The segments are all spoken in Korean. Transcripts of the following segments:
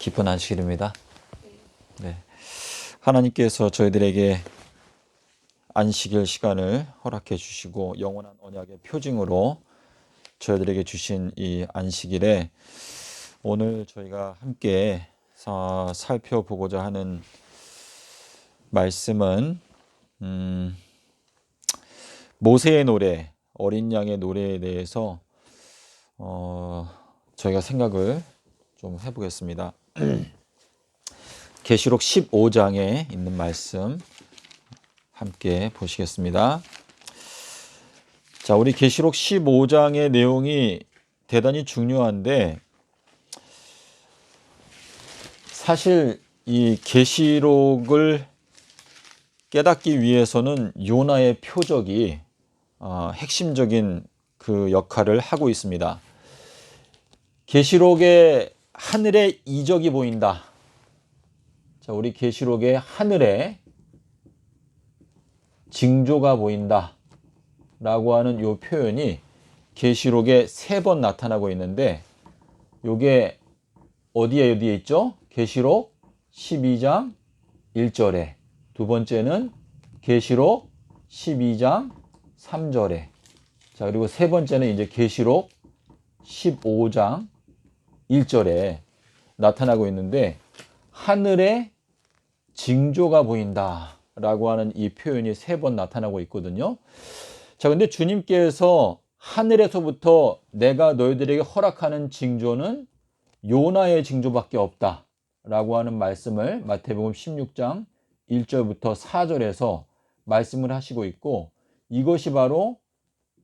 기쁜 안식일입니다. 네. 하나님께서 저희들에게 안식일 시간을 허락해 주시고 영원한 언약의 표징으로 저희들에게 주신 이 안식일에 오늘 저희가 함께 살펴보고자 하는 말씀은 모세의 노래, 어린 양의 노래에 대해서 저희가 생각을 좀 해보겠습니다. 계시록 15장에 있는 말씀 함께 보시겠습니다. 자, 우리 계시록 15장의 내용이 대단히 중요한데 사실 이 계시록을 깨닫기 위해서는 요나의 표적이 핵심적인 그 역할을 하고 있습니다. 계시록에 하늘의 이적이 보인다. 자, 우리 계시록에 하늘에 징조가 보인다 라고 하는 이 표현이 계시록에 3번 나타나고 있는데 요게 어디에 있죠? 계시록 12장 1절에, 두 번째는 계시록 12장 3절에, 자, 그리고 세 번째는 이제 계시록 15장 1절에 나타나고 있는데 하늘에 징조가 보인다 라고 하는 이 표현이 3번 나타나고 있거든요. 자, 근데 주님께서 하늘에서부터 내가 너희들에게 허락하는 징조는 요나의 징조밖에 없다 라고 하는 말씀을 마태복음 16장 1절부터 4절에서 말씀을 하시고 있고, 이것이 바로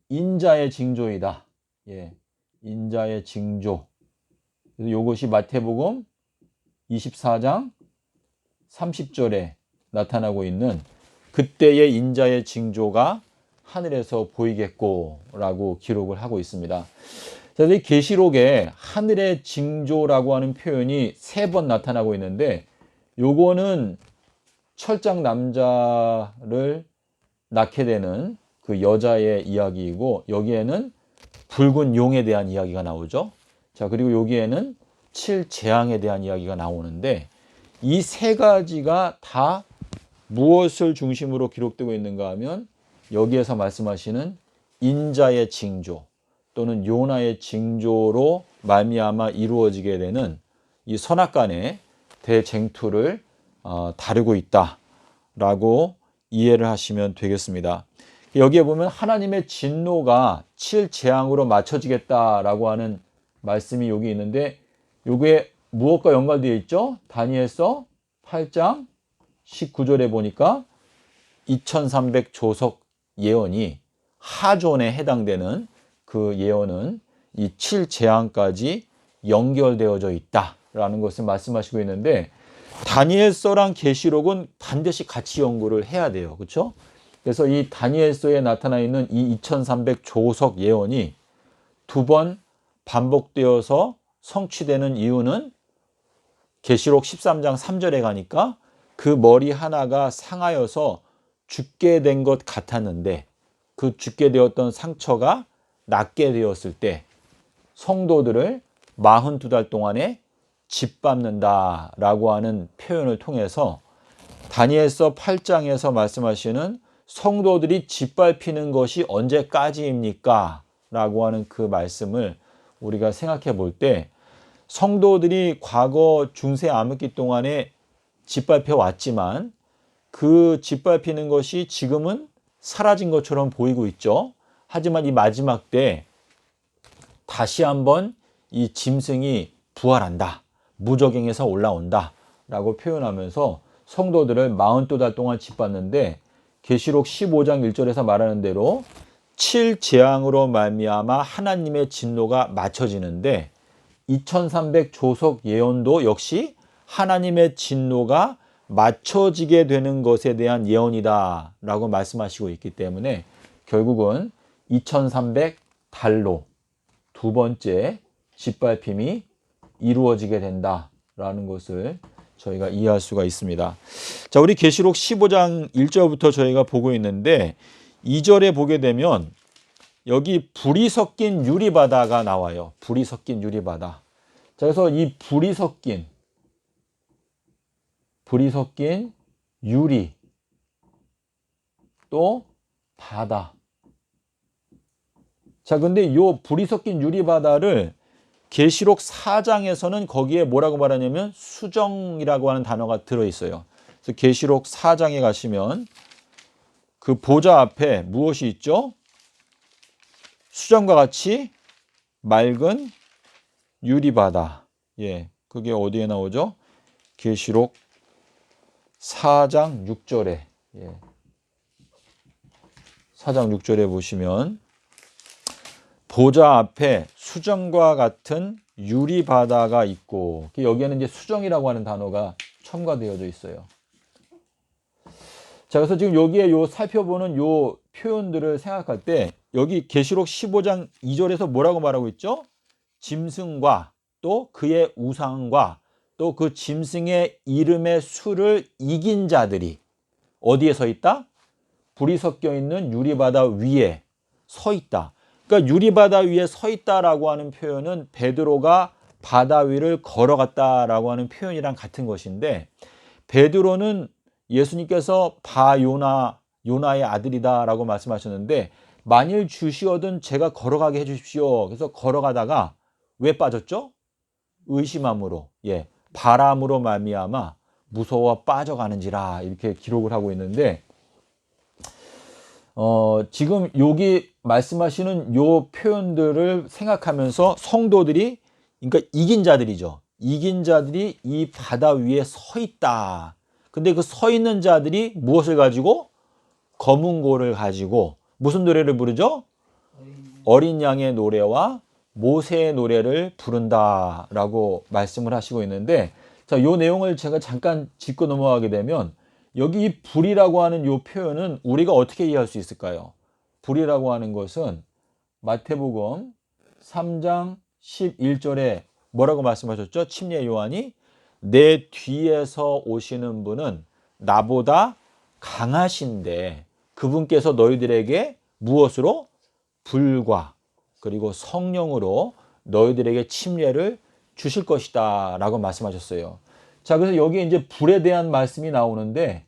인자의 징조이다. 예, 인자의 징조. 그래서 이것이 마태복음 24장 30절에 나타나고 있는 그때의 인자의 징조가 하늘에서 보이겠고라고 기록을 하고 있습니다. 그래서 이 계시록에 하늘의 징조라고 하는 표현이 3번 나타나고 있는데 요거는 철장 남자를 낳게 되는 그 여자의 이야기이고, 여기에는 붉은 용에 대한 이야기가 나오죠. 자, 그리고 여기에는 7재앙에 대한 이야기가 나오는데 이 3가지가 다 무엇을 중심으로 기록되고 있는가 하면 여기에서 말씀하시는 인자의 징조 또는 요나의 징조로 말미암아 이루어지게 되는 이 선악간의 대쟁투를 다루고 있다라고 이해를 하시면 되겠습니다. 여기에 보면 하나님의 진노가 7재앙으로 맞춰지겠다라고 하는 말씀이 여기 있는데 요게 무엇과 연관되어 있죠? 다니엘서 8장 19절에 보니까 2300조석 예언이 하존에 해당되는 그 예언은 이 7재앙까지 연결되어져 있다라는 것을 말씀하시고 있는데, 다니엘서랑 계시록은 반드시 같이 연구를 해야 돼요. 그렇죠? 그래서 이 다니엘서에 나타나 있는 이 2300조석 예언이 2번 반복되어서 성취되는 이유는 계시록 13장 3절에 가니까 그 머리 하나가 상하여서 죽게 된 것 같았는데 그 죽게 되었던 상처가 낫게 되었을 때 성도들을 42달 동안에 짓밟는다라고 하는 표현을 통해서 다니엘서 8장에서 말씀하시는 성도들이 짓밟히는 것이 언제까지입니까? 라고 하는 그 말씀을 우리가 생각해 볼 때 성도들이 과거 중세 암흑기 동안에 짓밟혀 왔지만 그 짓밟히는 것이 지금은 사라진 것처럼 보이고 있죠. 하지만 이 마지막 때 다시 한번 이 짐승이 부활한다, 무저갱에서 올라온다 라고 표현하면서 성도들을 42달 동안 짓밟는데 계시록 15장 1절에서 말하는 대로 7재앙으로 말미암아 하나님의 진노가 맞춰지는데 2300조석 예언도 역시 하나님의 진노가 맞춰지게 되는 것에 대한 예언이다 라고 말씀하시고 있기 때문에 결국은 2300달로 두 번째 짓밟힘이 이루어지게 된다라는 것을 저희가 이해할 수가 있습니다. 자, 우리 계시록 15장 1절부터 저희가 보고 있는데 2절에 보게 되면 여기 불이 섞인 유리바다가 나와요. 불이 섞인 유리바다. 자, 그래서 이 불이 섞인 불이 섞인 유리, 또 바다. 자, 근데 요 불이 섞인 유리 바다를 계시록 4장에서는 거기에 뭐라고 말하냐면 수정이라고 하는 단어가 들어있어요. 그래서 계시록 4장에 가시면 그 보좌 앞에 무엇이 있죠? 수정과 같이 맑은 유리바다. 예, 그게 어디에 나오죠? 계시록 4장 6절에. 예. 4장 6절에 보시면 보좌 앞에 수정과 같은 유리바다가 있고, 여기에는 이제 수정이라고 하는 단어가 첨가되어져 있어요. 자, 그래서 지금 여기에 살펴보는 요 표현들을 생각할 때 여기 계시록 15장 2절에서 뭐라고 말하고 있죠? 짐승과 또 그의 우상과 또 그 짐승의 이름의 수를 이긴 자들이 어디에 서 있다? 불이 섞여 있는 유리바다 위에 서 있다. 그러니까 유리바다 위에 서 있다라고 하는 표현은 베드로가 바다 위를 걸어갔다라고 하는 표현이랑 같은 것인데, 베드로는 예수님께서 요나의 아들이다라고 말씀하셨는데, 만일 주시어든 제가 걸어가게 해주십시오. 그래서 걸어가다가 왜 빠졌죠? 의심함으로, 예, 바람으로 말미암아 무서워 빠져가는지라 이렇게 기록을 하고 있는데, 지금 여기 말씀하시는 요 표현들을 생각하면서 성도들이, 그러니까 이긴 자들이죠. 이긴 자들이 이 바다 위에 서 있다. 근데 그 서 있는 자들이 무엇을 가지고? 검은 고를 가지고 무슨 노래를 부르죠? 어린 양의 노래와 모세의 노래를 부른다라고 말씀을 하시고 있는데, 자, 요 내용을 제가 잠깐 짚고 넘어가게 되면 여기 이 불이라고 하는 요 표현은 우리가 어떻게 이해할 수 있을까요? 불이라고 하는 것은 마태복음 3장 11절에 뭐라고 말씀하셨죠? 침례 요한이 내 뒤에서 오시는 분은 나보다 강하신데 그분께서 너희들에게 무엇으로? 불과 그리고 성령으로 너희들에게 침례를 주실 것이다 라고 말씀하셨어요. 자, 그래서 여기에 이제 불에 대한 말씀이 나오는데,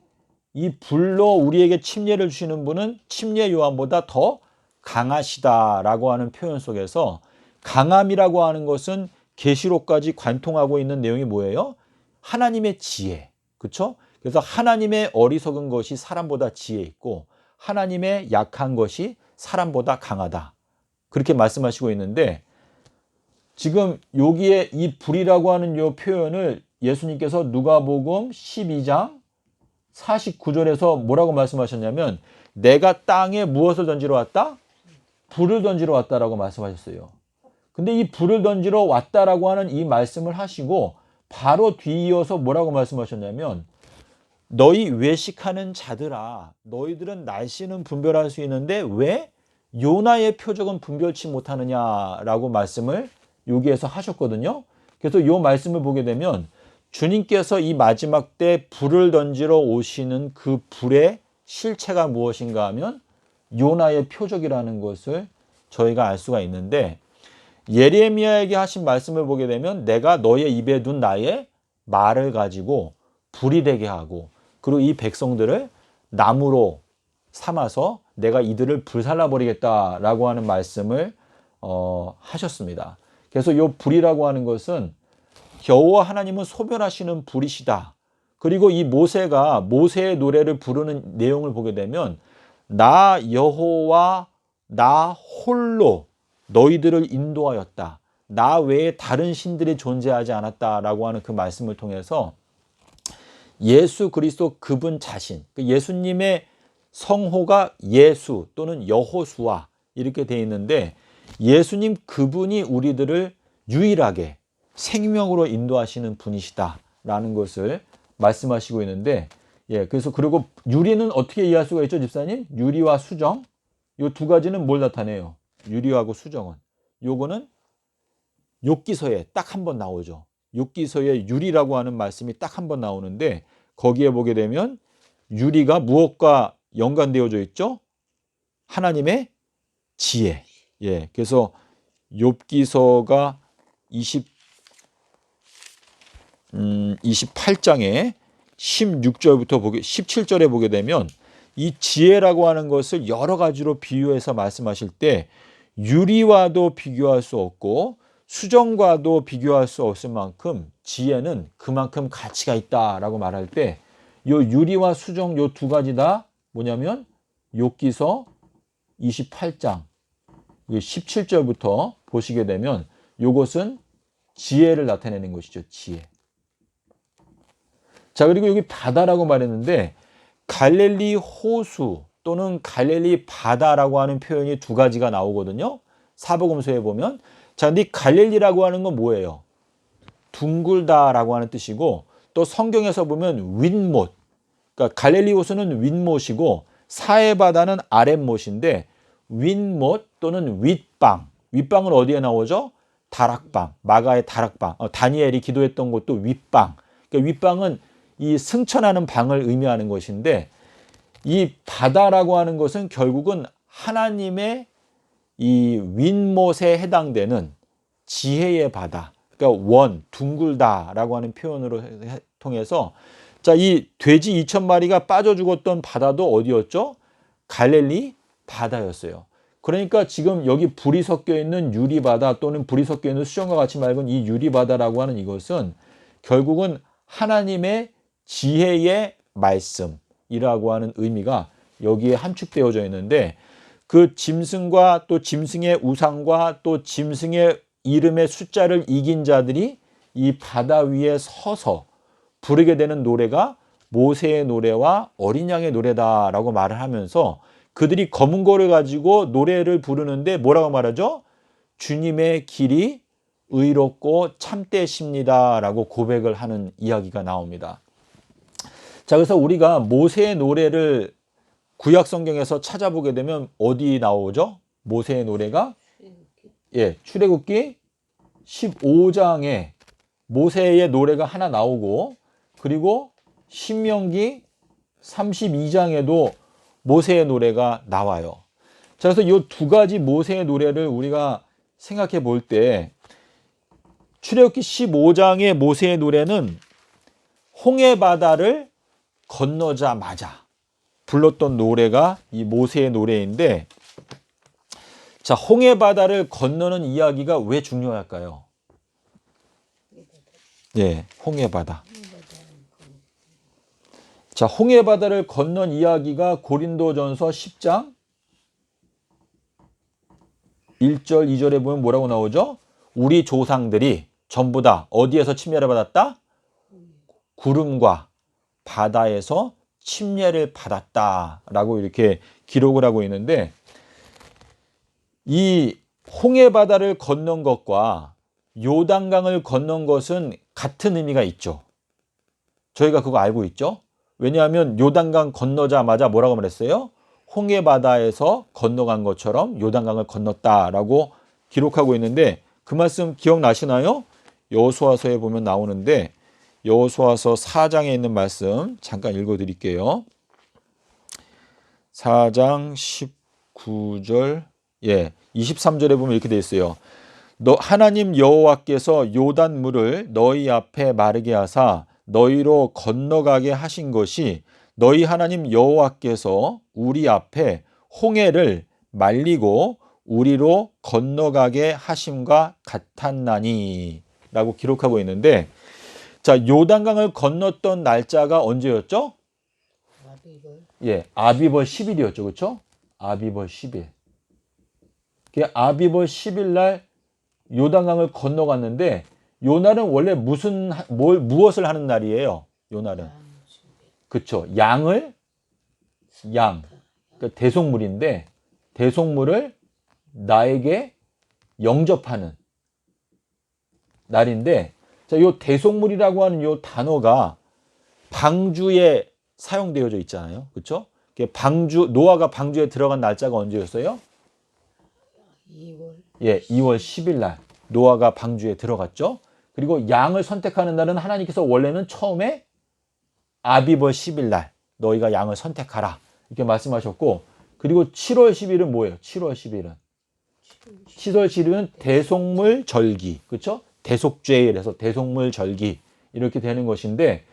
이 불로 우리에게 침례를 주시는 분은 침례 요한보다 더 강하시다라고 하는 표현 속에서 강함이라고 하는 것은 계시록까지 관통하고 있는 내용이 뭐예요? 하나님의 지혜. 그렇죠? 그래서 하나님의 어리석은 것이 사람보다 지혜 있고 하나님의 약한 것이 사람보다 강하다. 그렇게 말씀하시고 있는데, 지금 여기에 이 불이라고 하는 이 표현을 예수님께서 누가복음 12장 49절에서 뭐라고 말씀하셨냐면, 내가 땅에 무엇을 던지러 왔다? 불을 던지러 왔다라고 말씀하셨어요. 근데 이 불을 던지러 왔다라고 하는 이 말씀을 하시고 바로 뒤이어서 뭐라고 말씀하셨냐면, 너희 외식하는 자들아, 너희들은 날씨는 분별할 수 있는데 왜 요나의 표적은 분별치 못하느냐라고 말씀을 여기에서 하셨거든요. 그래서 이 말씀을 보게 되면 주님께서 이 마지막 때 불을 던지러 오시는 그 불의 실체가 무엇인가 하면 요나의 표적이라는 것을 저희가 알 수가 있는데, 예레미야에게 하신 말씀을 보게 되면 내가 너의 입에 둔 나의 말을 가지고 불이 되게 하고, 그리고 이 백성들을 나무로 삼아서 내가 이들을 불살라 버리겠다라고 하는 말씀을 하셨습니다. 그래서 이 불이라고 하는 것은 여호와 하나님은 소멸하시는 불이시다. 그리고 이 모세가 모세의 노래를 부르는 내용을 보게 되면 나 여호와 나 홀로 너희들을 인도하였다. 나 외에 다른 신들이 존재하지 않았다라고 하는 그 말씀을 통해서 예수 그리스도 그분 자신, 예수님의 성호가 예수 또는 여호수아 이렇게 되어 있는데, 예수님 그분이 우리들을 유일하게 생명으로 인도하시는 분이시다라는 것을 말씀하시고 있는데, 예, 그래서 그리고 유리는 어떻게 이해할 수가 있죠, 집사님? 유리와 수정, 이 두 가지는 뭘 나타내요? 유리하고 수정은 요거는 욥기서에 딱 한 번 나오죠. 욥기서에 유리라고 하는 말씀이 딱 한 번 나오는데, 거기에 보게 되면 유리가 무엇과 연관되어져 있죠? 하나님의 지혜. 예, 그래서 욥기서가 28장에 16절부터 17절에 보게 되면 이 지혜라고 하는 것을 여러 가지로 비유해서 말씀하실 때 유리와도 비교할 수 없고 수정과도 비교할 수 없을 만큼 지혜는 그만큼 가치가 있다라고 말할 때 요 유리와 수정 요 두 가지 다 뭐냐면 욥기서 28장 17절부터 보시게 되면 요것은 지혜를 나타내는 것이죠. 지혜. 자, 그리고 여기 바다라고 말했는데 갈릴리 호수 또는 갈릴리 바다라고 하는 표현이 두 가지가 나오거든요. 사복음서에 보면. 자, 근데 갈릴리라고 하는 건 뭐예요? 둥글다라고 하는 뜻이고 또 성경에서 보면 윗못. 그러니까 갈릴리 호수는 윗못이고 사해바다는 아랫못인데 윗못 또는 윗방. 윗방은 어디에 나오죠? 다락방. 마가의 다락방. 다니엘이 기도했던 곳도 윗방. 그러니까 윗방은 이 승천하는 방을 의미하는 것인데 이 바다라고 하는 것은 결국은 하나님의 이 윗못에 해당되는 지혜의 바다. 그러니까 둥글다라고 하는 표현으로 통해서 자, 이 돼지 2,000마리가 빠져 죽었던 바다도 어디였죠? 갈릴리 바다였어요. 그러니까 지금 여기 불이 섞여 있는 유리바다 또는 불이 섞여 있는 수정과 같이 맑은 이 유리바다라고 하는 이것은 결국은 하나님의 지혜의 말씀이라고 하는 의미가 여기에 함축되어져 있는데 그 짐승과 또 짐승의 우상과 또 짐승의 이름의 숫자를 이긴 자들이 이 바다 위에 서서 부르게 되는 노래가 모세의 노래와 어린 양의 노래다라고 말을 하면서 그들이 검은 거를 가지고 노래를 부르는데 뭐라고 말하죠? 주님의 길이 의롭고 참되십니다라고 고백을 하는 이야기가 나옵니다. 자, 그래서 우리가 모세의 노래를 구약 성경에서 찾아보게 되면 어디 나오죠? 모세의 노래가 출애굽기 15장에 모세의 노래가 하나 나오고 그리고 신명기 32장에도 모세의 노래가 나와요. 자, 그래서 이 두 가지 모세의 노래를 우리가 생각해 볼 때 출애굽기 15장의 모세의 노래는 홍해 바다를 건너자마자 불렀던 노래가 이 모세의 노래인데 자, 홍해 바다를 건너는 이야기가 왜 중요할까요? 네, 홍해 바다. 자, 홍해 바다를 건넌 이야기가 고린도전서 10장 1절 2절에 보면 뭐라고 나오죠? 우리 조상들이 전부 다 어디에서 침례를 받았다? 구름과 바다에서 침례를 받았다라고 이렇게 기록을 하고 있는데 이 홍해 바다를 건넌 것과 요단강을 건넌 것은 같은 의미가 있죠. 저희가 그거 알고 있죠? 왜냐하면 요단강 건너자마자 뭐라고 말했어요? 홍해 바다에서 건너간 것처럼 요단강을 건넜다라고 기록하고 있는데 그 말씀 기억나시나요? 여호수아서에 보면 나오는데 여호수아서 4장에 있는 말씀 잠깐 읽어 드릴게요. 4장 19절 23절에 보면 이렇게 되어 있어요. 하나님 여호와께서 요단 물을 너희 앞에 마르게 하사 너희로 건너가게 하신 것이 너희 하나님 여호와께서 우리 앞에 홍해를 말리고 우리로 건너가게 하심과 같았나니 라고 기록하고 있는데 자, 요단강을 건넜던 날짜가 언제였죠? 아비벌 10일이었죠. 그렇죠? 아비벌 10일. 아비벌 10일 날 요단강을 건너갔는데 요날은 원래 무엇을 하는 날이에요? 요날은. 그렇죠. 양, 그러니까 대속물인데 대속물을 나에게 영접하는 날인데 자, 요 대속물이라고 하는 요 단어가 방주에 사용되어져 있잖아요. 그렇죠? 노아가 방주에 들어간 날짜가 언제였어요? 2월 10일 날 노아가 방주에 들어갔죠. 그리고 양을 선택하는 날은 하나님께서 원래는 처음에 아비벌 10일 날 너희가 양을 선택하라 이렇게 말씀하셨고 그리고 7월 10일은 뭐예요? 7월 10일은 대속물 절기. 그렇죠? 대속죄일에서 대속물 절기 이렇게 되는 것인데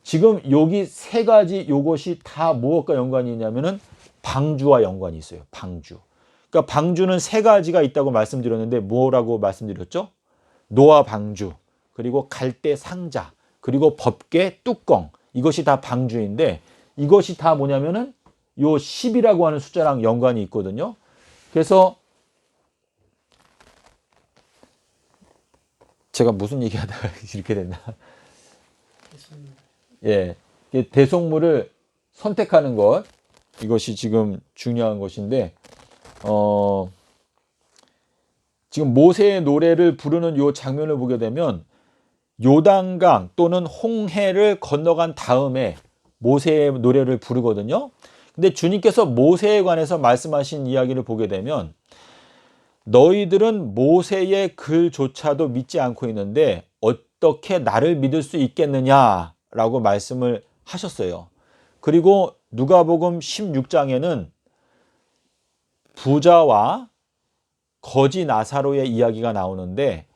지금 여기 세 가지 요것이 다 무엇과 연관이 있냐면은 방주와 연관이 있어요. 방주. 그러니까 방주는 세 가지가 있다고 말씀드렸는데 뭐라고 말씀드렸죠? 노아 방주, 그리고 갈대 상자, 그리고 법궤 뚜껑. 이것이 다 방주인데 이것이 다 뭐냐면은 요 10이라고 하는 숫자랑 연관이 있거든요. 그래서 제가 무슨 얘기하다가 이렇게 됐나? 예, 대속물을 선택하는 것, 이것이 지금 중요한 것인데, 지금 모세의 노래를 부르는 요 장면을 보게 되면 요단강 또는 홍해를 건너간 다음에 모세의 노래를 부르거든요. 근데 주님께서 모세에 관해서 말씀하신 이야기를 보게 되면 너희들은 모세의 글조차도 믿지 않고 있는데 어떻게 나를 믿을 수 있겠느냐라고 말씀을 하셨어요. 그리고 누가복음 16장에는 부자와 거지 나사로의 이야기가 나오는데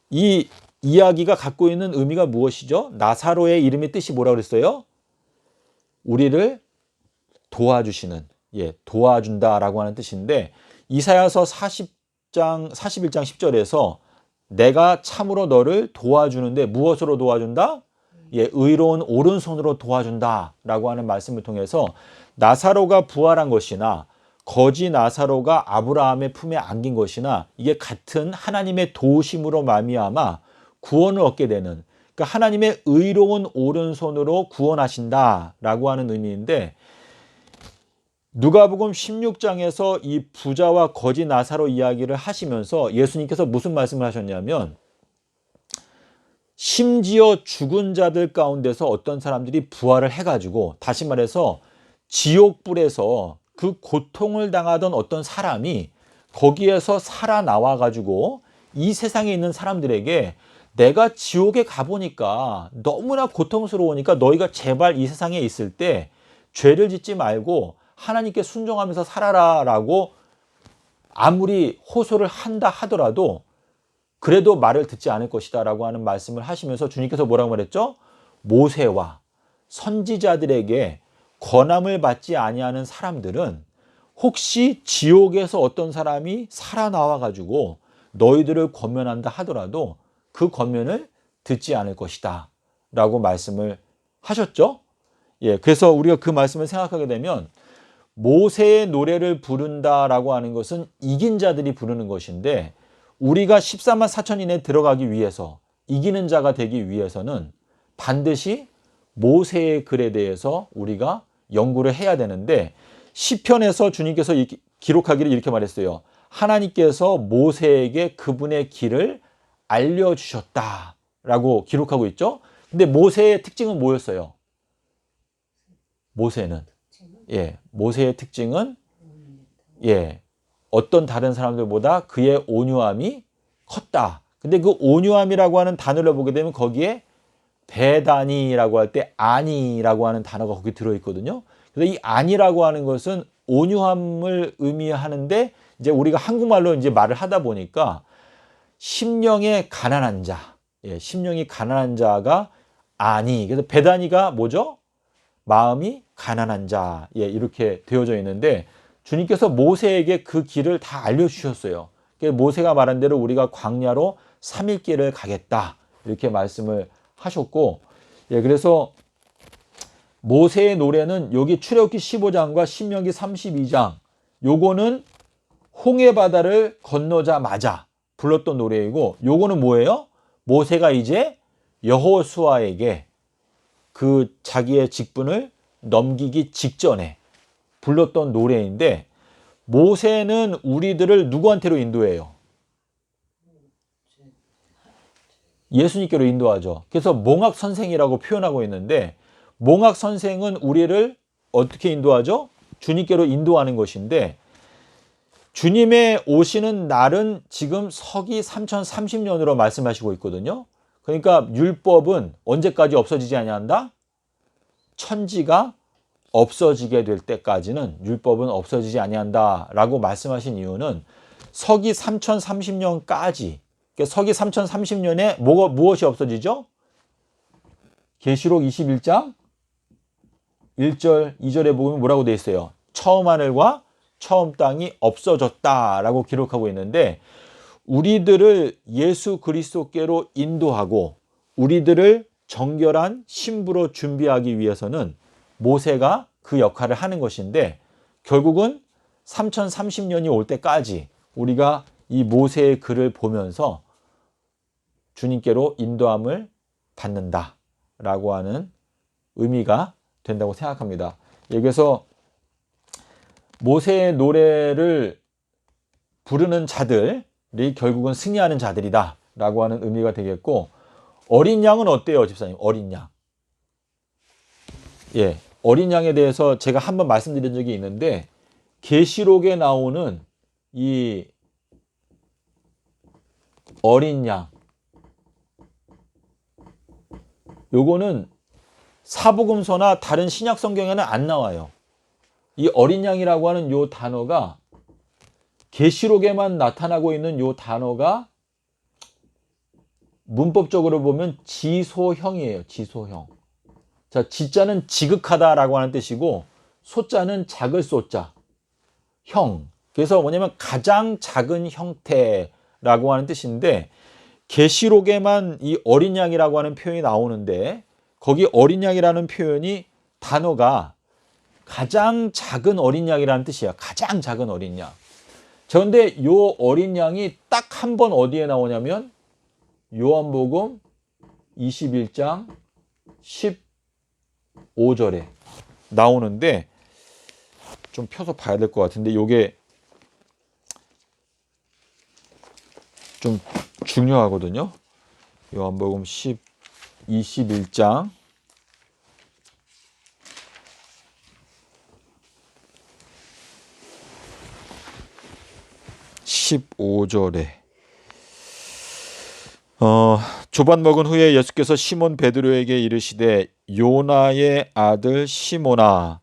이 이야기가 갖고 있는 의미가 무엇이죠? 나사로의 이름의 뜻이 뭐라고 그랬어요? 우리를 도와주시는, 도와준다라고 하는 뜻인데 이사야서 41장 10절에서 내가 참으로 너를 도와주는데 무엇으로 도와준다? 의로운 오른손으로 도와준다라고 하는 말씀을 통해서 나사로가 부활한 것이나 거지 나사로가 아브라함의 품에 안긴 것이나 이게 같은 하나님의 도우심으로 말미암아 구원을 얻게 되는, 그러니까 하나님의 의로운 오른손으로 구원하신다라고 하는 의미인데 누가복음 16장에서 이 부자와 거지 나사로 이야기를 하시면서 예수님께서 무슨 말씀을 하셨냐면 심지어 죽은 자들 가운데서 어떤 사람들이 부활을 해가지고, 다시 말해서 지옥불에서 그 고통을 당하던 어떤 사람이 거기에서 살아나와가지고 이 세상에 있는 사람들에게 내가 지옥에 가보니까 너무나 고통스러우니까 너희가 제발 이 세상에 있을 때 죄를 짓지 말고 하나님께 순종하면서 살아라 라고 아무리 호소를 한다 하더라도 그래도 말을 듣지 않을 것이다 라고 하는 말씀을 하시면서 주님께서 뭐라고 말했죠? 모세와 선지자들에게 권함을 받지 아니하는 사람들은 혹시 지옥에서 어떤 사람이 살아나와 가지고 너희들을 권면한다 하더라도 그 권면을 듣지 않을 것이다 라고 말씀을 하셨죠. 그래서 우리가 그 말씀을 생각하게 되면 모세의 노래를 부른다라고 하는 것은 이긴 자들이 부르는 것인데 우리가 14만 4천인에 들어가기 위해서, 이기는 자가 되기 위해서는 반드시 모세의 글에 대해서 우리가 연구를 해야 되는데 시편에서 주님께서 기록하기를 이렇게 말했어요. 하나님께서 모세에게 그분의 길을 알려주셨다라고 기록하고 있죠. 근데 모세의 특징은 뭐였어요? 모세의 특징은 어떤 다른 사람들보다 그의 온유함이 컸다. 근데 그 온유함이라고 하는 단어를 보게 되면 거기에 배단이라고 할 때 아니라고 하는 단어가 거기 들어있거든요. 그래서 이 아니라고 하는 것은 온유함을 의미하는데 이제 우리가 한국말로 이제 말을 하다 보니까 심령에 가난한 자, 심령이 가난한 자가 아니. 그래서 배단이가 뭐죠? 마음이 가난한 자, 이렇게 되어져 있는데 주님께서 모세에게 그 길을 다 알려주셨어요. 모세가 말한 대로 우리가 광야로 3일 길을 가겠다 이렇게 말씀을 하셨고, 그래서 모세의 노래는 여기 출애굽기 15장과 신명기 32장 요거는 홍해 바다를 건너자마자 불렀던 노래이고, 요거는 뭐예요? 모세가 이제 여호수아에게 그 자기의 직분을 넘기기 직전에 불렀던 노래인데 모세는 우리들을 누구한테로 인도해요? 예수님께로 인도하죠. 그래서 몽학 선생이라고 표현하고 있는데 몽학 선생은 우리를 어떻게 인도하죠? 주님께로 인도하는 것인데 주님의 오시는 날은 지금 서기 3030년으로 말씀하시고 있거든요. 그러니까 율법은 언제까지 없어지지 아니한다? 천지가 없어지게 될 때까지는 율법은 없어지지 아니한다라고 말씀하신 이유는 서기 3030년까지, 서기 3030년에 무엇이 없어지죠? 계시록 21장 1절, 2절에 보면 뭐라고 돼 있어요? 처음 하늘과 처음 땅이 없어졌다라고 기록하고 있는데 우리들을 예수 그리스도께로 인도하고 우리들을 정결한 신부로 준비하기 위해서는 모세가 그 역할을 하는 것인데 결국은 3030년이 올 때까지 우리가 이 모세의 글을 보면서 주님께로 인도함을 받는다라고 하는 의미가 된다고 생각합니다. 여기서 모세의 노래를 부르는 자들이 결국은 승리하는 자들이다 라고 하는 의미가 되겠고 어린 양은 어때요, 집사님? 어린 양. 예, 어린 양에 대해서 제가 한번 말씀드린 적이 있는데 계시록에 나오는 이 어린 양 요거는 사복음서나 다른 신약 성경에는 안 나와요. 이 어린 양이라고 하는 요 단어가 계시록에만 나타나고 있는 요 단어가 문법적으로 보면 지소형이에요. 지소형. 자, 지자는 지극하다라고 하는 뜻이고 소자는 작을 소자. 형. 그래서 뭐냐면 가장 작은 형태라고 하는 뜻인데 계시록에만 이 어린 양이라고 하는 표현이 나오는데 거기 어린 양이라는 표현이 단어가 가장 작은 어린 양이라는 뜻이야. 가장 작은 어린 양. 자, 근데 요 어린 양이 딱 한 번 어디에 나오냐면 요한복음 21장 15절에 나오는데 좀 펴서 봐야 될 것 같은데 요게 좀 중요하거든요. 요한복음 21장 15절에 조반 먹은 후에 예수께서 시몬 베드로에게 이르시되 요나의 아들 시몬아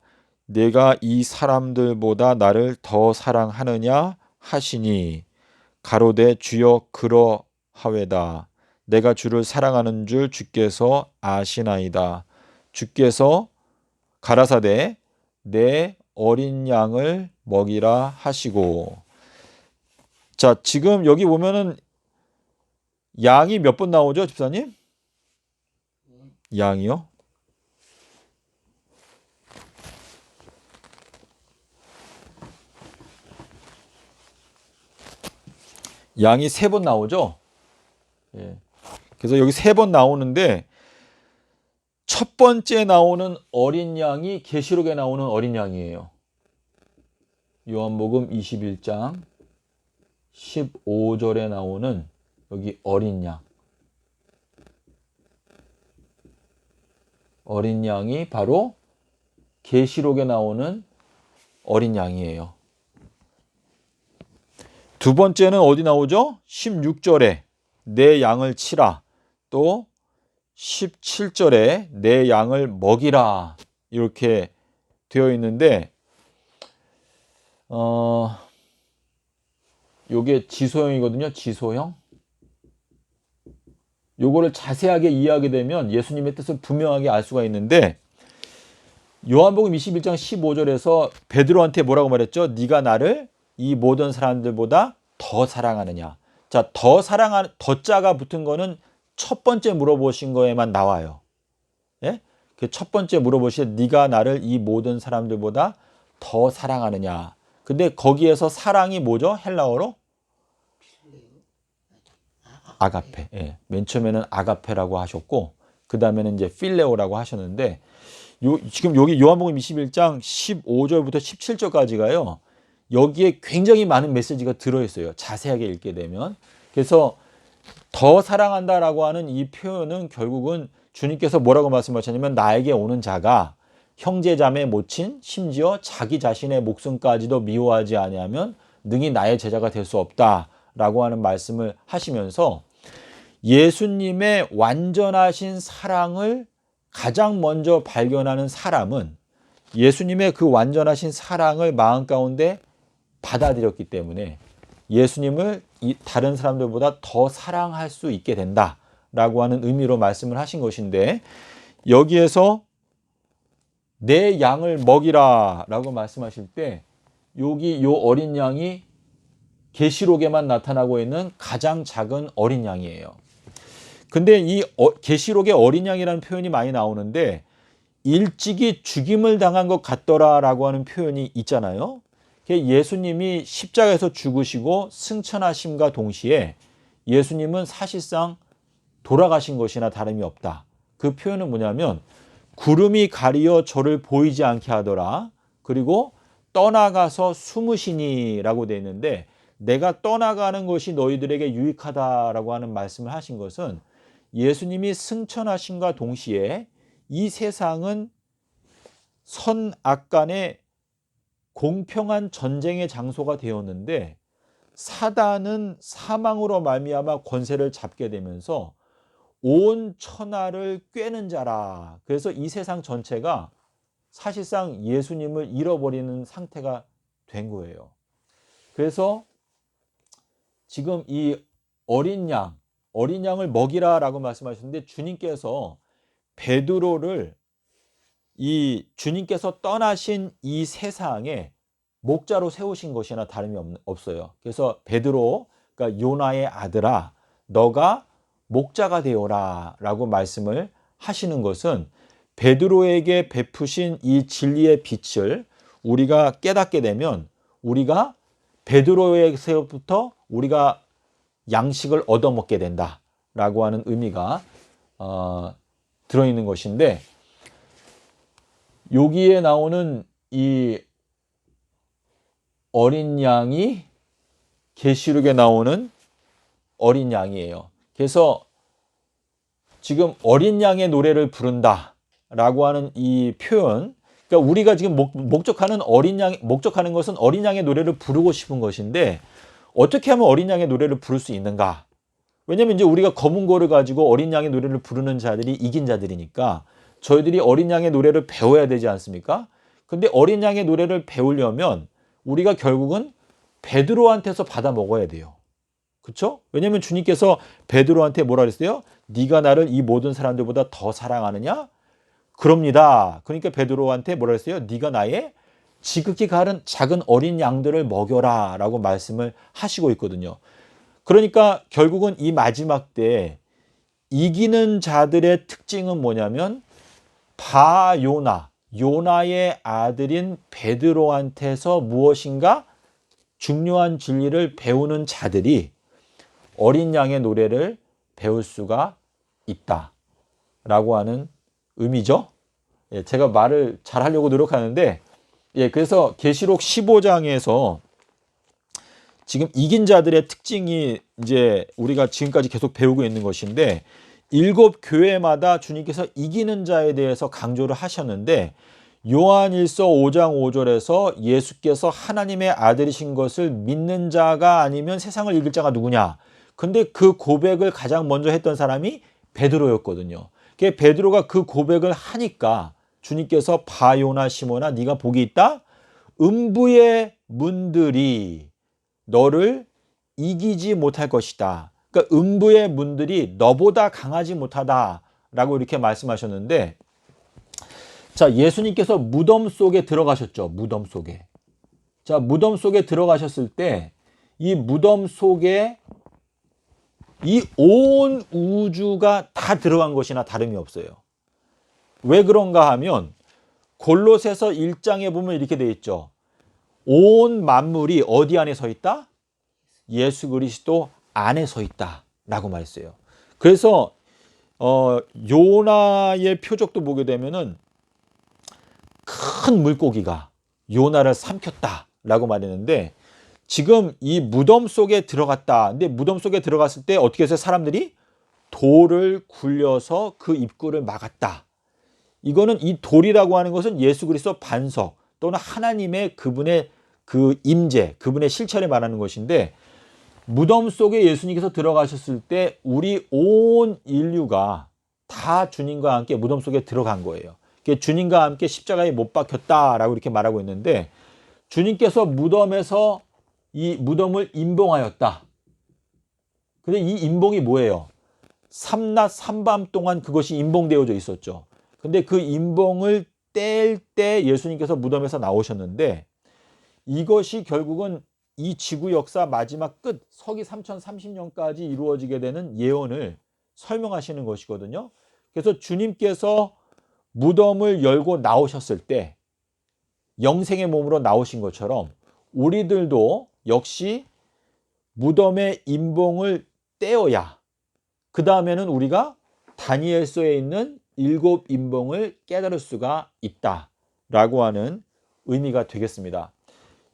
내가 이 사람들보다 나를 더 사랑하느냐 하시니 가로되 주여 그러하외다. 내가 주를 사랑하는 줄 주께서 아시나이다. 주께서 가라사대 내 어린 양을 먹이라 하시고. 자, 지금 여기 보면은 양이 몇 번 나오죠, 집사님? 양이요? 양이 3번 나오죠? 예. 그래서 여기 3번 나오는데 첫 번째 나오는 어린 양이 계시록에 나오는 어린 양이에요. 요한복음 21장 15절에 나오는 여기 어린 양. 어린 양이 바로 계시록에 나오는 어린 양이에요. 두 번째는 어디 나오죠? 16절에 내 양을 치라. 또 17절에 내 양을 먹이라. 이렇게 되어 있는데 요게 지소형이거든요. 지소형. 요거를 자세하게 이해하게 되면 예수님의 뜻을 분명하게 알 수가 있는데 요한복음 21장 15절에서 베드로한테 뭐라고 말했죠? 네가 나를 이 모든 사람들보다 더 사랑하느냐. 자, 더 사랑하는 더자가 붙은 거는 첫 번째 물어보신 거에만 나와요. 예? 그 첫 번째 물어보시되 네가 나를 이 모든 사람들보다 더 사랑하느냐. 근데 거기에서 사랑이 뭐죠? 헬라어로? 아가페. 예. 맨 처음에는 아가페라고 하셨고 그 다음에는 이제 필레오라고 하셨는데 지금 여기 요한복음 21장 15절부터 17절까지가요. 여기에 굉장히 많은 메시지가 들어있어요. 자세하게 읽게 되면. 그래서 더 사랑한다라고 하는 이 표현은 결국은 주님께서 뭐라고 말씀하셨냐면 나에게 오는 자가 형제 자매 모친 심지어 자기 자신의 목숨까지도 미워하지 아니하면 능히 나의 제자가 될 수 없다라고 하는 말씀을 하시면서 예수님의 완전하신 사랑을 가장 먼저 발견하는 사람은 예수님의 그 완전하신 사랑을 마음 가운데 받아들였기 때문에 예수님을 다른 사람들보다 더 사랑할 수 있게 된다라고 하는 의미로 말씀을 하신 것인데 여기에서 내 양을 먹이라 라고 말씀하실 때 여기 요 어린 양이 계시록에만 나타나고 있는 가장 작은 어린 양이에요. 근데 이 계시록의 어린 양이라는 표현이 많이 나오는데 일찍이 죽임을 당한 것 같더라라고 하는 표현이 있잖아요. 예수님이 십자가에서 죽으시고 승천하심과 동시에 예수님은 사실상 돌아가신 것이나 다름이 없다. 그 표현은 뭐냐면 구름이 가리어 저를 보이지 않게 하더라. 그리고 떠나가서 숨으시니라고 되어 있는데 내가 떠나가는 것이 너희들에게 유익하다라고 하는 말씀을 하신 것은 예수님이 승천하심과 동시에 이 세상은 선악 간의 공평한 전쟁의 장소가 되었는데 사단은 사망으로 말미암아 권세를 잡게 되면서 온 천하를 꿰는 자라. 그래서 이 세상 전체가 사실상 예수님을 잃어버리는 상태가 된 거예요. 그래서 지금 이 어린 양을 먹이라라고 말씀하셨는데 주님께서 베드로를 이 주님께서 떠나신 이 세상에 목자로 세우신 것이나 다름이 없어요. 그래서 베드로, 그러니까 요나의 아들아, 너가 목자가 되어라 라고 말씀을 하시는 것은 베드로에게 베푸신 이 진리의 빛을 우리가 깨닫게 되면 우리가 베드로에게서부터 우리가 양식을 얻어먹게 된다라고 하는 의미가 들어있는 것인데 여기에 나오는 이 어린 양이 계시록에 나오는 어린 양이에요. 그래서 지금 어린 양의 노래를 부른다라고 하는 이 표현, 그러니까 우리가 지금 목적하는 목적하는 것은 어린 양의 노래를 부르고 싶은 것인데 어떻게 하면 어린 양의 노래를 부를 수 있는가? 왜냐면 이제 우리가 검은 고를 가지고 어린 양의 노래를 부르는 자들이 이긴 자들이니까 저희들이 어린 양의 노래를 배워야 되지 않습니까? 근데 어린 양의 노래를 배우려면 우리가 결국은 베드로한테서 받아 먹어야 돼요. 그렇죠? 왜냐면 주님께서 베드로한테 뭐라 그랬어요? 네가 나를 이 모든 사람들보다 더 사랑하느냐? 그럽니다. 그러니까 베드로한테 뭐라 그랬어요? 네가 나의 지극히 가른 작은 어린 양들을 먹여라 라고 말씀을 하시고 있거든요. 그러니까 결국은 이 마지막 때 이기는 자들의 특징은 뭐냐면 요나의 아들인 베드로한테서 무엇인가 중요한 진리를 배우는 자들이 어린 양의 노래를 배울 수가 있다라고 하는 의미죠. 제가 말을 잘 하려고 노력하는데 그래서 계시록 15장에서 지금 이긴 자들의 특징이 이제 우리가 지금까지 계속 배우고 있는 것인데 7교회마다 주님께서 이기는 자에 대해서 강조를 하셨는데 요한일서 5장 5절에서 예수께서 하나님의 아들이신 것을 믿는 자가 아니면 세상을 이길 자가 누구냐? 근데 그 고백을 가장 먼저 했던 사람이 베드로였거든요. 베드로가 그 고백을 하니까 주님께서 바요나 시몬아 네가 복이 있다. 음부의 문들이 너를 이기지 못할 것이다. 그러니까 음부의 문들이 너보다 강하지 못하다라고 이렇게 말씀하셨는데 자, 예수님께서 무덤 속에 들어가셨죠. 무덤 속에. 자, 무덤 속에 들어가셨을 때 이 무덤 속에 이 온 우주가 다 들어간 것이나 다름이 없어요. 왜 그런가 하면 골로새서 1장에 보면 이렇게 되어 있죠. 온 만물이 어디 안에 서 있다? 예수 그리스도 안에 서 있다라고 말했어요. 그래서 요나의 표적도 보게 되면은 큰 물고기가 요나를 삼켰다라고 말했는데 지금 이 무덤 속에 들어갔다. 근데 무덤 속에 들어갔을 때 어떻게 해서 사람들이 돌을 굴려서 그 입구를 막았다. 이거는 이 돌이라고 하는 것은 예수 그리스도 반석 또는 하나님의 그분의 그 임재, 그분의 실체를 말하는 것인데 무덤 속에 예수님께서 들어가셨을 때 우리 온 인류가 다 주님과 함께 무덤 속에 들어간 거예요. 주님과 함께 십자가에 못 박혔다라고 이렇게 말하고 있는데 주님께서 무덤에서 이 무덤을 임봉하였다. 근데 이 임봉이 뭐예요? 삼낮 삼밤 동안 그것이 임봉되어져 있었죠. 근데 그 임봉을 뗄 때 예수님께서 무덤에서 나오셨는데 이것이 결국은 이 지구 역사 마지막 끝 서기 3030년까지 이루어지게 되는 예언을 설명하시는 것이거든요. 그래서 주님께서 무덤을 열고 나오셨을 때 영생의 몸으로 나오신 것처럼 우리들도 역시 무덤의 임봉을 떼어야 그 다음에는 우리가 다니엘서에 있는 7 임봉을 깨달을 수가 있다라고 하는 의미가 되겠습니다.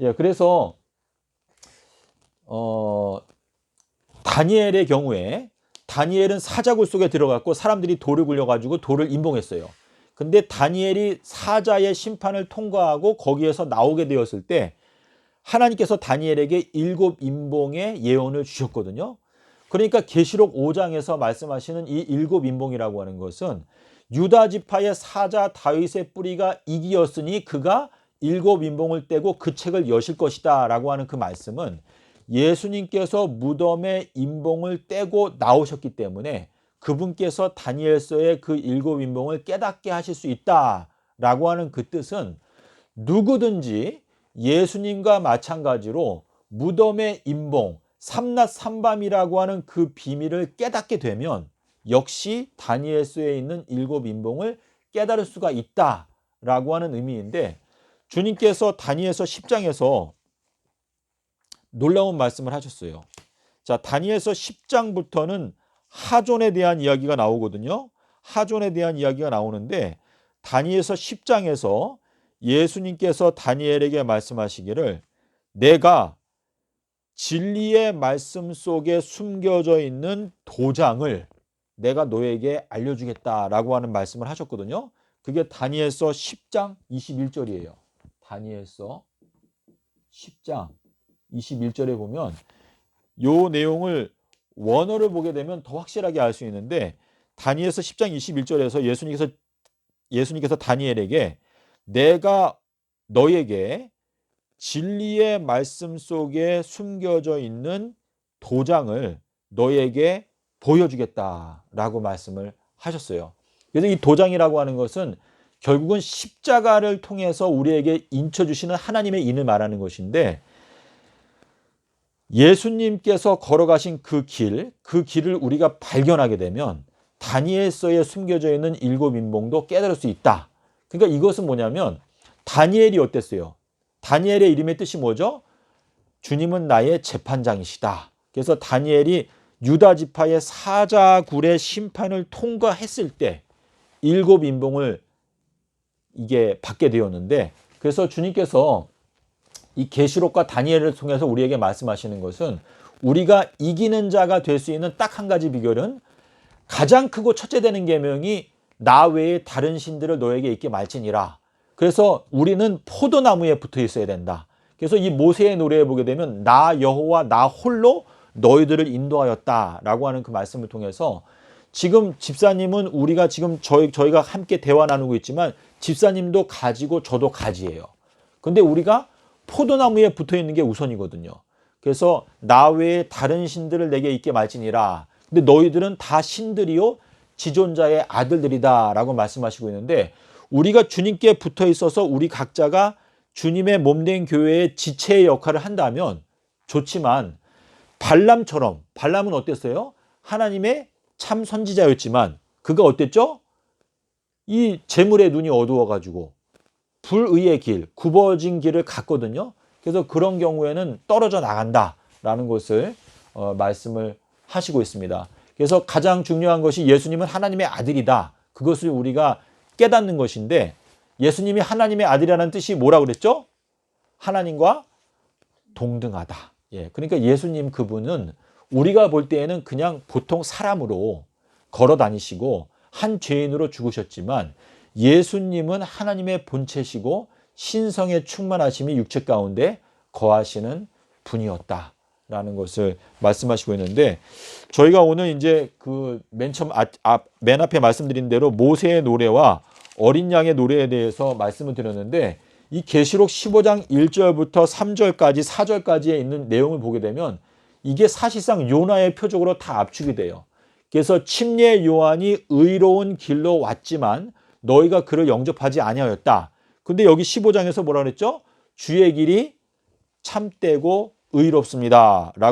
예, 그래서 다니엘의 경우에 다니엘은 사자굴 속에 들어갔고 사람들이 돌을 굴려가지고 돌을 임봉했어요. 근데 다니엘이 사자의 심판을 통과하고 거기에서 나오게 되었을 때 하나님께서 다니엘에게 7 임봉의 예언을 주셨거든요. 그러니까 계시록 5장에서 말씀하시는 이 7 임봉이라고 하는 것은 유다 지파의 사자 다윗의 뿌리가 이기었으니 그가 7 임봉을 떼고 그 책을 여실 것이다 라고 하는 그 말씀은 예수님께서 무덤의 임봉을 떼고 나오셨기 때문에 그분께서 다니엘서의 그 7 임봉을 깨닫게 하실 수 있다라고 하는 그 뜻은 누구든지 예수님과 마찬가지로 무덤의 임봉, 삼낮 삼밤이라고 하는 그 비밀을 깨닫게 되면 역시 다니엘서에 있는 7 임봉을 깨달을 수가 있다라고 하는 의미인데 주님께서 다니엘서 10장에서 놀라운 말씀을 하셨어요. 자, 다니엘서 10장부터는 하존에 대한 이야기가 나오거든요. 하존에 대한 이야기가 나오는데 다니엘서 10장에서 예수님께서 다니엘에게 말씀하시기를 내가 진리의 말씀 속에 숨겨져 있는 도장을 내가 너에게 알려주겠다라고 하는 말씀을 하셨거든요. 그게 다니엘서 10장 21절이에요. 다니엘서 10장 21절에 보면 요 내용을 원어를 보게 되면 더 확실하게 알 수 있는데 다니엘서 10장 21절에서 예수님께서 다니엘에게 내가 너에게 진리의 말씀 속에 숨겨져 있는 도장을 너에게 보여주겠다라고 말씀을 하셨어요. 그래서 이 도장이라고 하는 것은 결국은 십자가를 통해서 우리에게 인쳐주시는 하나님의 인을 말하는 것인데 예수님께서 걸어가신 그 길을 우리가 발견하게 되면 다니엘서에 숨겨져 있는 7 임봉도 깨달을 수 있다. 그러니까 이것은 뭐냐면 다니엘이 어땠어요? 다니엘의 이름의 뜻이 뭐죠? 주님은 나의 재판장이시다. 그래서 다니엘이 유다 지파의 사자굴의 심판을 통과했을 때 7 임봉을 이게 받게 되었는데 그래서 주님께서 이 계시록과 다니엘을 통해서 우리에게 말씀하시는 것은 우리가 이기는 자가 될 수 있는 딱 한 가지 비결은 가장 크고 첫째 되는 계명이 나 외에 다른 신들을 너에게 있게 말지니라. 그래서 우리는 포도나무에 붙어 있어야 된다. 그래서 이 모세의 노래에 보게 되면 나 여호와 나 홀로 너희들을 인도하였다라고 하는 그 말씀을 통해서 지금 집사님은 우리가 지금 저희가 함께 대화 나누고 있지만 집사님도 가지고 저도 가지예요. 근데 우리가 포도나무에 붙어 있는 게 우선이거든요. 그래서 나 외에 다른 신들을 내게 있게 말지니라. 근데 너희들은 다 신들이요 지존자의 아들들이다 라고 말씀하시고 있는데 우리가 주님께 붙어 있어서 우리 각자가 주님의 몸된 교회의 지체의 역할을 한다면 좋지만 발람은 어땠어요? 하나님의 참 선지자였지만 그가 어땠죠? 이 재물의 눈이 어두워가지고 불의의 길, 굽어진 길을 갔거든요. 그래서 그런 경우에는 떨어져 나간다라는 것을 말씀을 하시고 있습니다. 그래서 가장 중요한 것이 예수님은 하나님의 아들이다. 그것을 우리가 깨닫는 것인데 예수님이 하나님의 아들이라는 뜻이 뭐라고 그랬죠? 하나님과 동등하다. 예, 그러니까 예수님 그분은 우리가 볼 때에는 그냥 보통 사람으로 걸어 다니시고 한 죄인으로 죽으셨지만 예수님은 하나님의 본체시고 신성의 충만하심이 육체 가운데 거하시는 분이었다라는 것을 말씀하시고 있는데 저희가 오늘 이제 그 맨 앞에 말씀드린 대로 모세의 노래와 어린 양의 노래에 대해서 말씀을 드렸는데 이 계시록 15장 1절부터 3절까지 4절까지에 있는 내용을 보게 되면 이게 사실상 요나의 표적으로 다 압축이 돼요. 그래서 침례 요한이 의로운 길로 왔지만 너희가 그를 영접하지 아니하였다. 근데 여기 15장에서 뭐라 그랬죠? 주의 길이 참되고 의롭습니다. 라고